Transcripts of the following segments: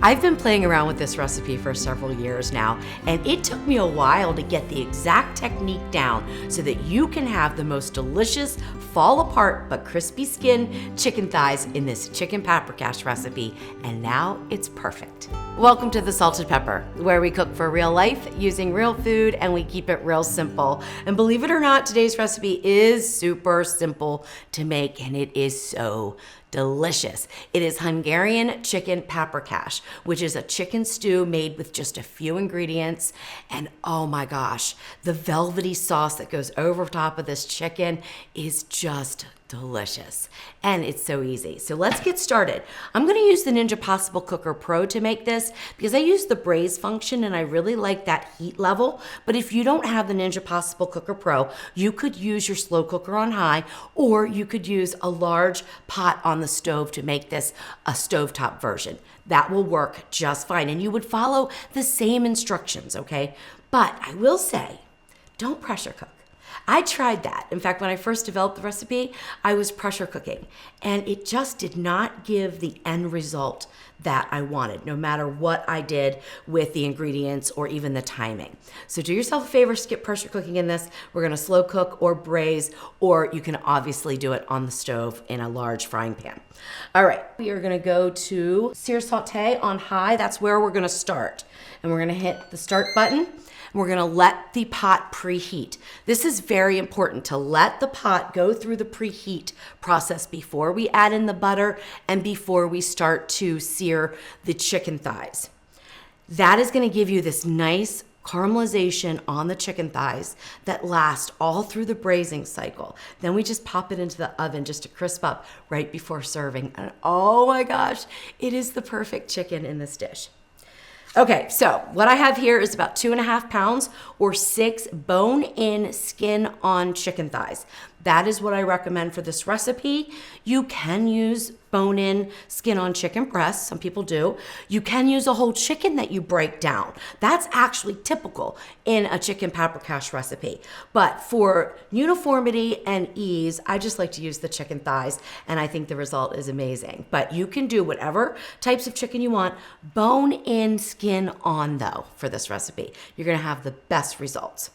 I've been playing around with this recipe for several years now, and it took me a while to get the exact technique down so that you can have the most delicious, fall apart but crispy skin chicken thighs in this chicken paprikash recipe, and now it's perfect. Welcome to the Salted Pepper, where we cook for real life using real food and we keep it real simple. And believe it or not, today's recipe is super simple to make and it is so delicious. It is Hungarian chicken paprikash, which is a chicken stew made with just a few ingredients. And oh my gosh, the velvety sauce that goes over top of this chicken is just delicious. And it's so easy. So let's get started. I'm going to use the Ninja Possible Cooker Pro to make this because I use the braise function and I really like that heat level. But if you don't have the Ninja Possible Cooker Pro, you could use your slow cooker on high, or you could use a large pot on the stove to make this a stovetop version. That will work just fine. And you would follow the same instructions, okay? But I will say, don't pressure cook. I tried that. In fact, when I first developed the recipe, I was pressure cooking, and it just did not give the end result that I wanted, no matter what I did with the ingredients or even the timing. So do yourself a favor, skip pressure cooking in this. We're gonna slow cook or braise, or you can obviously do it on the stove in a large frying pan. All right, we are gonna go to sear saute on high. That's where we're gonna start. And we're gonna hit the start button. We're gonna let the pot preheat. This is very important, to let the pot go through the preheat process before we add in the butter and before we start to sear the chicken thighs. That is gonna give you this nice caramelization on the chicken thighs that lasts all through the braising cycle. Then we just pop it into the oven just to crisp up right before serving. And oh my gosh, it is the perfect chicken in this dish. Okay, so what I have here is about 2.5 pounds or 6 bone-in, skin-on chicken thighs. That is what I recommend for this recipe. You can use bone-in, skin-on chicken breasts. Some people do. You can use a whole chicken that you break down. That's actually typical in a chicken paprikash recipe. But for uniformity and ease, I just like to use the chicken thighs, and I think the result is amazing. But you can do whatever types of chicken you want, bone-in, skin-on though, for this recipe. You're gonna have the best results.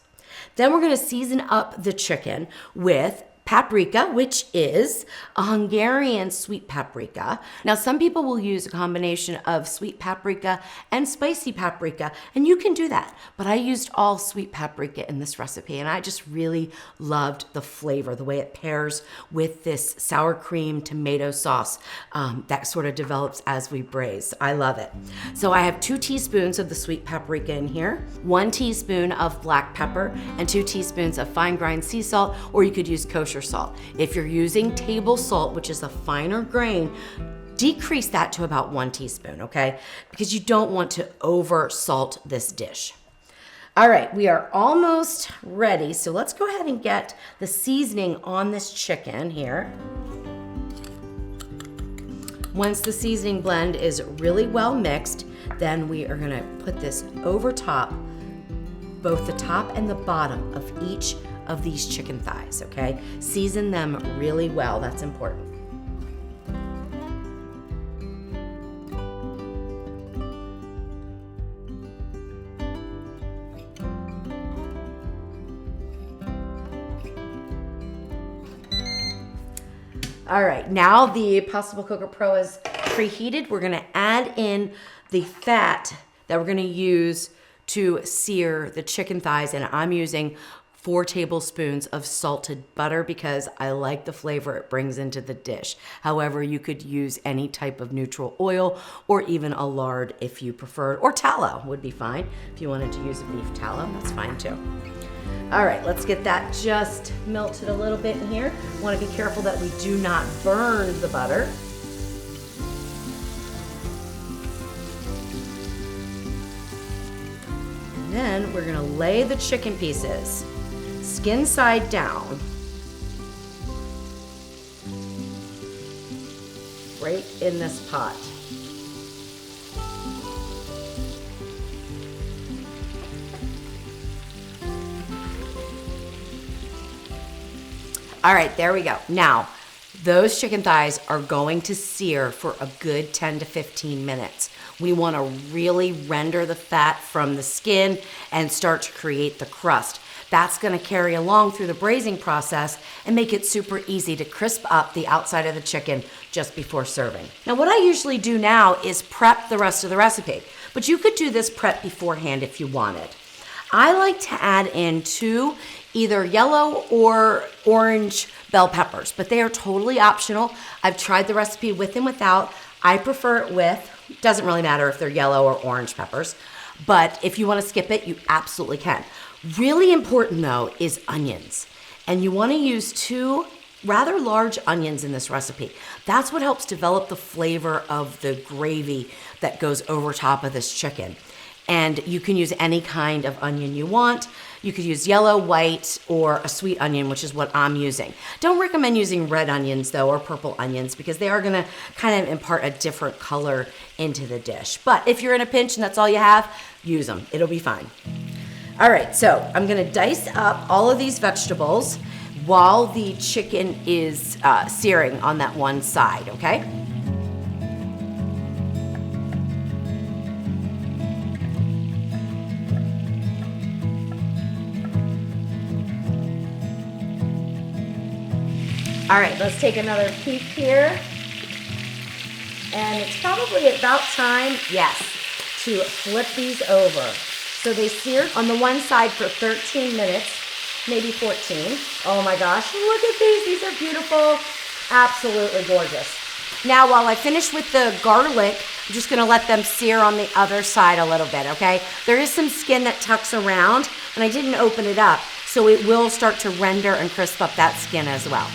Then we're gonna season up the chicken with paprika, which is a Hungarian sweet paprika. Now, some people will use a combination of sweet paprika and spicy paprika, and you can do that. But I used all sweet paprika in this recipe, and I just really loved the flavor, the way it pairs with this sour cream tomato sauce that sort of develops as we braise. I love it. So I have 2 teaspoons of the sweet paprika in here, 1 teaspoon of black pepper, and 2 teaspoons of fine grind sea salt, or you could use kosher salt. If you're using table salt, which is a finer grain, decrease that to about 1 teaspoon, okay? Because you don't want to over salt this dish. All right, we are almost ready. So let's go ahead and get the seasoning on this chicken here. Once the seasoning blend is really well mixed, then we are gonna put this over top, both the top and the bottom of each of these chicken thighs, okay? Season them really well, that's important. All right, now the Possible Cooker Pro is preheated. We're gonna add in the fat that we're gonna use to sear the chicken thighs, and I'm using 4 tablespoons of salted butter because I like the flavor it brings into the dish. However, you could use any type of neutral oil or even a lard if you preferred, or tallow would be fine. If you wanted to use a beef tallow, that's fine too. All right, let's get that just melted a little bit in here. Want to be careful that we do not burn the butter. And then we're gonna lay the chicken pieces skin side down, right in this pot. All right, there we go. Now, those chicken thighs are going to sear for a good 10 to 15 minutes. We want to really render the fat from the skin and start to create the crust. That's going to carry along through the braising process and make it super easy to crisp up the outside of the chicken just before serving. Now, what I usually do now is prep the rest of the recipe, but you could do this prep beforehand if you wanted. I like to add in 2 either yellow or orange bell peppers, but they are totally optional. I've tried the recipe with and without. I prefer it with. Doesn't really matter if they're yellow or orange peppers, but if you want to skip it, you absolutely can. Really important though is onions, and you want to use 2 rather large onions in this recipe. That's what helps develop the flavor of the gravy that goes over top of this chicken. And you can use any kind of onion you want. You could use yellow, white, or a sweet onion, which is what I'm using. Don't recommend using red onions though, or purple onions, because they are gonna kind of impart a different color into the dish. But if you're in a pinch and that's all you have, use them, it'll be fine. All right, so I'm gonna dice up all of these vegetables while the chicken is searing on that one side, okay? All right, let's take another peek here. And it's probably about time, yes, to flip these over. So they seared on the one side for 13 minutes, maybe 14. Oh my gosh, look at these are beautiful, absolutely gorgeous. Now, while I finish with the garlic, I'm just gonna let them sear on the other side a little bit, okay? There is some skin that tucks around, and I didn't open it up, so it will start to render and crisp up that skin as well.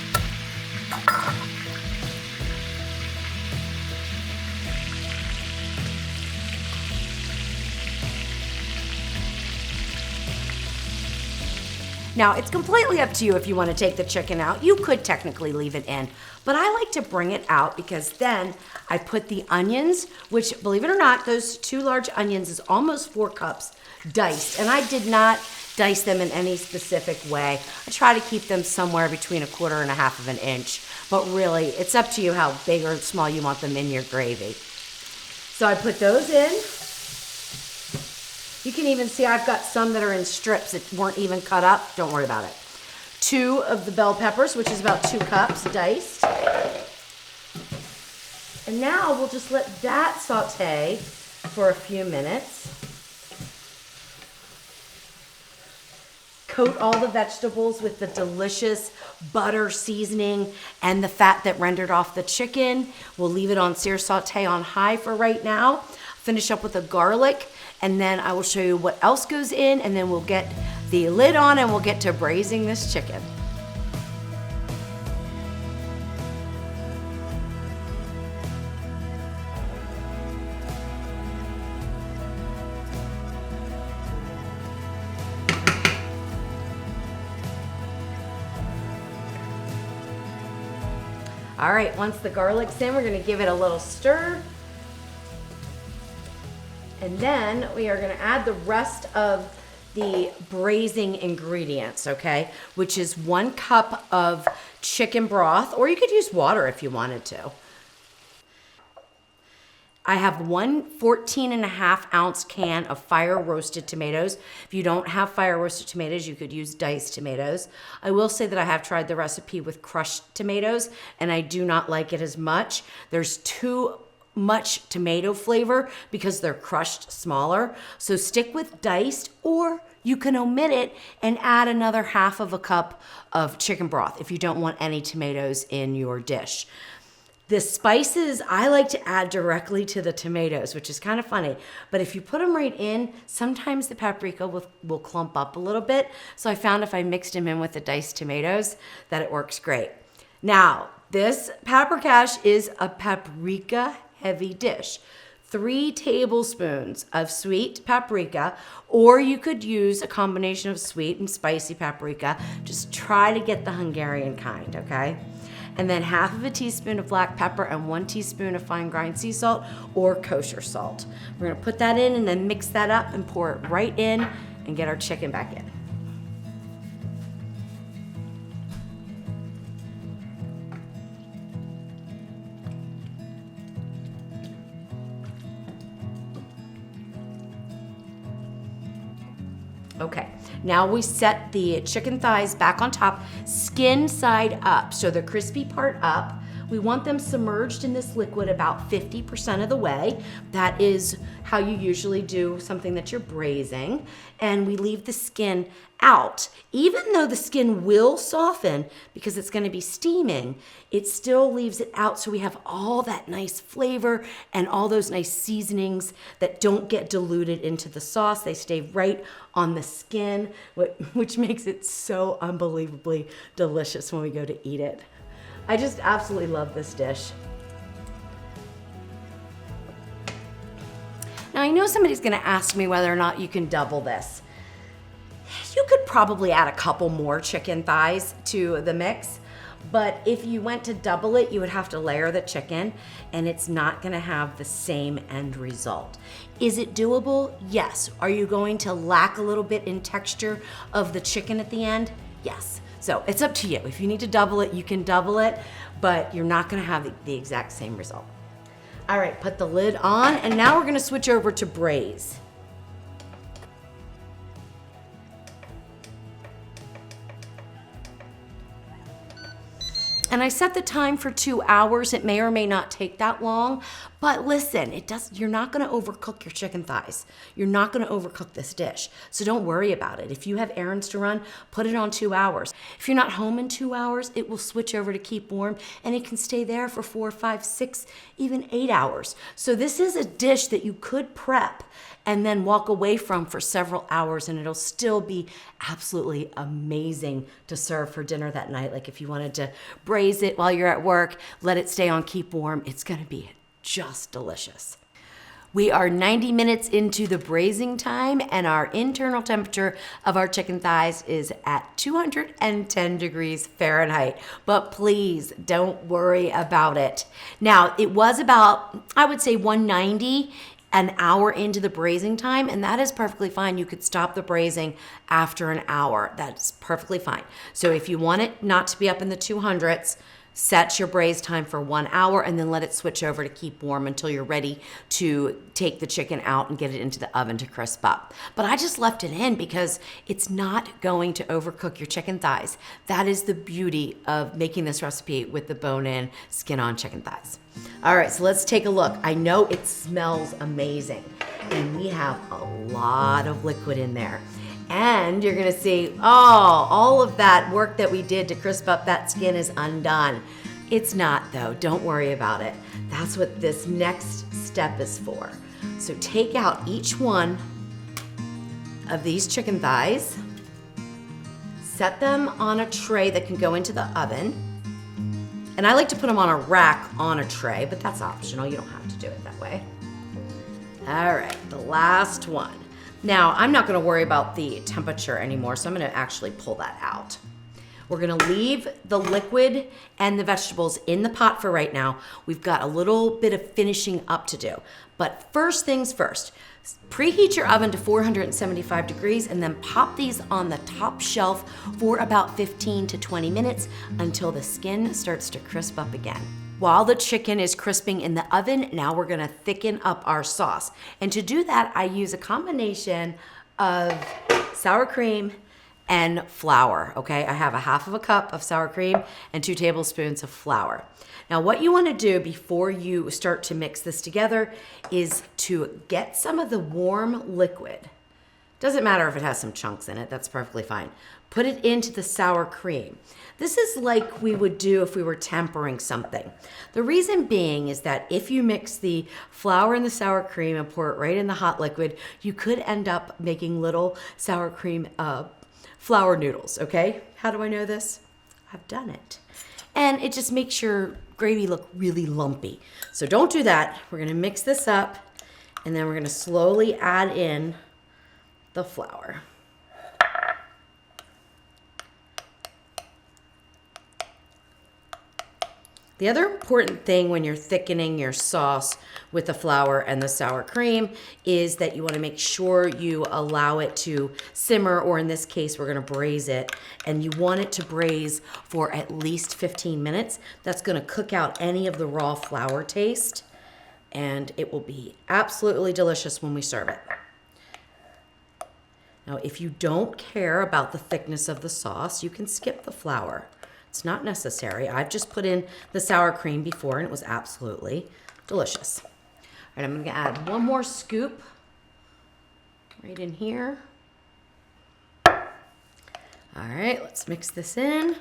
Now, it's completely up to you if you want to take the chicken out. You could technically leave it in, but I like to bring it out because then I put the onions, which, believe it or not, those 2 large onions is almost 4 cups diced, and I did not dice them in any specific way. I try to keep them somewhere between 1/4 and 1/2 of an inch, but really, it's up to you how big or small you want them in your gravy. So I put those in. You can even see I've got some that are in strips that weren't even cut up. Don't worry about it. 2 of the bell peppers, which is about 2 cups diced. And now we'll just let that saute for a few minutes. Coat all the vegetables with the delicious butter seasoning and the fat that rendered off the chicken. We'll leave it on sear saute on high for right now. Finish up with the garlic, and then I will show you what else goes in, and then we'll get the lid on and we'll get to braising this chicken. All right, once the garlic's in, we're gonna give it a little stir. And then we are gonna add the rest of the braising ingredients, okay? Which is 1 cup of chicken broth, or you could use water if you wanted to. I have 1 14.5 ounce can of fire roasted tomatoes. If you don't have fire roasted tomatoes, you could use diced tomatoes. I will say that I have tried the recipe with crushed tomatoes, and I do not like it as much. There's too much tomato flavor because they're crushed smaller. So stick with diced, or you can omit it and add another 1/2 cup of chicken broth if you don't want any tomatoes in your dish. The spices I like to add directly to the tomatoes, which is kind of funny, but if you put them right in, sometimes the paprika will clump up a little bit. So I found if I mixed them in with the diced tomatoes that it works great. Now, this Paprikash is a paprika heavy dish. 3 tablespoons of sweet paprika, or you could use a combination of sweet and spicy paprika. Just try to get the Hungarian kind, okay? And then 1/2 teaspoon of black pepper and 1 teaspoon of fine ground sea salt or kosher salt. We're gonna put that in and then mix that up and pour it right in and get our chicken back in. Okay, now we set the chicken thighs back on top, skin side up, so the crispy part up. We want them submerged in this liquid about 50% of the way. That is how you usually do something that you're braising. And we leave the skin out. Even though the skin will soften because it's going to be steaming, it still leaves it out so we have all that nice flavor and all those nice seasonings that don't get diluted into the sauce. They stay right on the skin, which makes it so unbelievably delicious when we go to eat it. I just absolutely love this dish. Now I know somebody's gonna ask me whether or not you can double this. You could probably add a couple more chicken thighs to the mix, but if you went to double it, you would have to layer the chicken and it's not gonna have the same end result. Is it doable? Yes. Are you going to lack a little bit in texture of the chicken at the end? Yes. So it's up to you. If you need to double it, you can double it, but you're not gonna have the exact same result. All right, put the lid on, and now we're gonna switch over to braise. And I set the time for 2 hours. It may or may not take that long, but listen, you're not gonna overcook your chicken thighs. You're not gonna overcook this dish. So don't worry about it. If you have errands to run, put it on 2 hours. If you're not home in 2 hours, it will switch over to keep warm and it can stay there for 4, 5, 6, even 8 hours. So this is a dish that you could prep and then walk away from for several hours and it'll still be absolutely amazing to serve for dinner that night. Like if you wanted to braise it while you're at work, let it stay on keep warm, it's gonna be just delicious. We are 90 minutes into the braising time and our internal temperature of our chicken thighs is at 210 degrees Fahrenheit, but please don't worry about it. Now, it was about, I would say 190 an hour into the braising time, and that is perfectly fine. You could stop the braising after an hour. That's perfectly fine. So if you want it not to be up in the 200s, set your braise time for 1 hour and then let it switch over to keep warm until you're ready to take the chicken out and get it into the oven to crisp up. But I just left it in because it's not going to overcook your chicken thighs. That is the beauty of making this recipe with the bone-in, skin-on chicken thighs. All right, so let's take a look. I know it smells amazing and we have a lot of liquid in there. And you're gonna see, oh, all of that work that we did to crisp up that skin is undone. It's not though, don't worry about it. That's what this next step is for. So take out each one of these chicken thighs, set them on a tray that can go into the oven. And I like to put them on a rack on a tray, but that's optional, you don't have to do it that way. All right, the last one. Now, I'm not gonna worry about the temperature anymore, so I'm gonna actually pull that out. We're gonna leave the liquid and the vegetables in the pot for right now. We've got a little bit of finishing up to do. But first things first, preheat your oven to 475 degrees and then pop these on the top shelf for about 15 to 20 minutes until the skin starts to crisp up again. While the chicken is crisping in the oven, now we're gonna thicken up our sauce. And to do that, I use a combination of sour cream and flour, okay? I have a half of a cup of sour cream and 2 tablespoons of flour. Now what you wanna do before you start to mix this together is to get some of the warm liquid. Doesn't matter if it has some chunks in it, that's perfectly fine. Put it into the sour cream. This is like we would do if we were tempering something. The reason being is that if you mix the flour and the sour cream and pour it right in the hot liquid, you could end up making little sour cream flour noodles, okay? How do I know this? I've done it. And it just makes your gravy look really lumpy. So don't do that. We're gonna mix this up and then we're gonna slowly add in the flour. The other important thing when you're thickening your sauce with the flour and the sour cream is that you want to make sure you allow it to simmer, or in this case, we're going to braise it. And you want it to braise for at least 15 minutes. That's going to cook out any of the raw flour taste, and it will be absolutely delicious when we serve it. Now, if you don't care about the thickness of the sauce, you can skip the flour. It's not necessary. I've just put in the sour cream before and it was absolutely delicious. All right, I'm gonna add one more scoop right in here. All right, let's mix this in.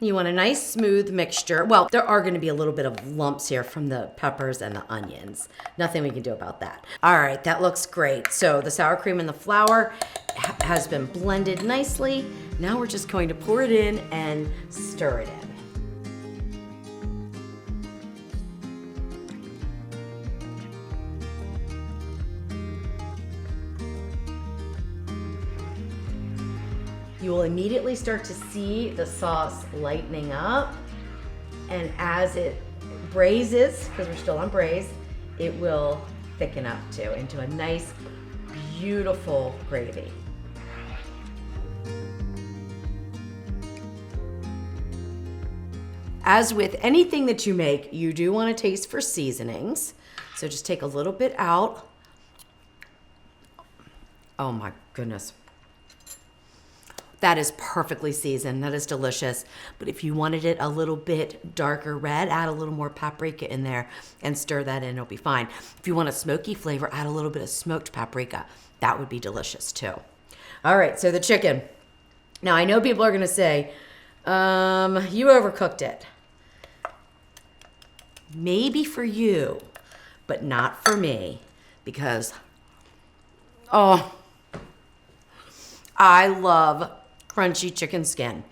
You want a nice smooth mixture. Well, there are gonna be a little bit of lumps here from the peppers and the onions. Nothing we can do about that. All right, that looks great. So the sour cream and the flour has been blended nicely. Now we're just going to pour it in and stir it in. You will immediately start to see the sauce lightening up, and as it braises, because we're still on braise, it will thicken up too into a nice, beautiful gravy. As with anything that you make, you do want to taste for seasonings. So just take a little bit out. Oh my goodness. That is perfectly seasoned. That is delicious. But if you wanted it a little bit darker red, add a little more paprika in there and stir that in. It'll be fine. If you want a smoky flavor, add a little bit of smoked paprika. That would be delicious too. All right, so the chicken. Now I know people are gonna say, you overcooked it. Maybe for you, but not for me, because, oh, I love crunchy chicken skin.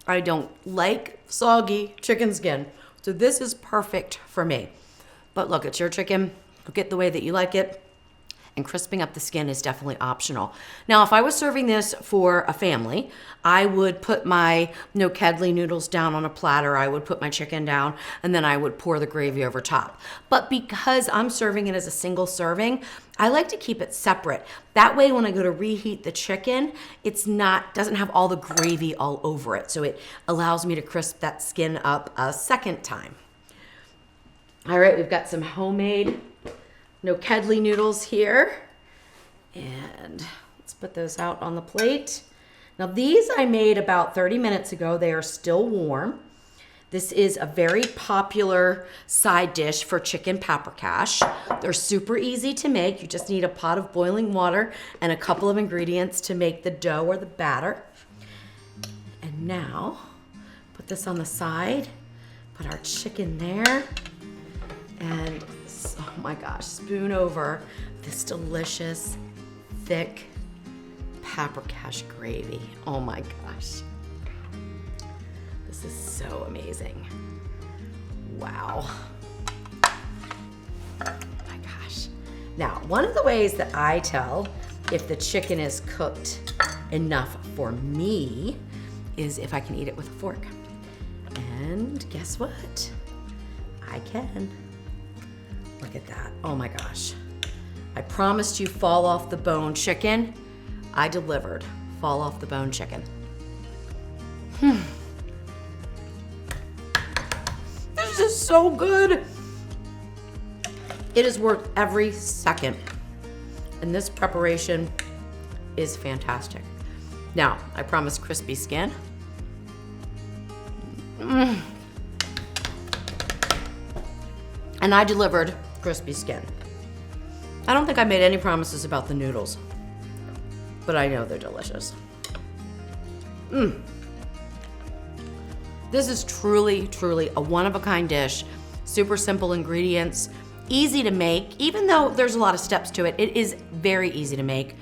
I don't like soggy chicken skin. So this is perfect for me. But look, it's your chicken. Cook it the way that you like it. And crisping up the skin is definitely optional. Now, if I was serving this for a family, I would put my no-kedli noodles down on a platter. I would put my chicken down, and then I would pour the gravy over top. But because I'm serving it as a single serving, I like to keep it separate. That way, when I go to reheat the chicken, doesn't have all the gravy all over it. So it allows me to crisp that skin up a second time. All right, we've got some homemade no-kedli noodles here. And let's put those out on the plate. Now these I made about 30 minutes ago. They are still warm. This is a very popular side dish for chicken paprikash. They're super easy to make. You just need a pot of boiling water and a couple of ingredients to make the dough or the batter. And now, put this on the side, put our chicken there, and oh my gosh, spoon over this delicious, thick paprikash gravy. Oh my gosh. This is so amazing. Wow. Oh my gosh. Now, one of the ways that I tell if the chicken is cooked enough for me is if I can eat it with a fork. And guess what? I can. Look at that. Oh my gosh. I promised you fall off the bone chicken. I delivered fall off the bone chicken. This is so good. It is worth every second. And this preparation is fantastic. Now, I promised crispy skin. And I delivered crispy skin. I don't think I made any promises about the noodles, but I know they're delicious. This is truly, truly a one-of-a-kind dish. Super simple ingredients, easy to make. Even though there's a lot of steps to it, it is very easy to make.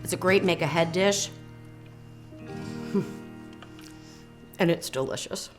It's a great make-ahead dish, and it's delicious.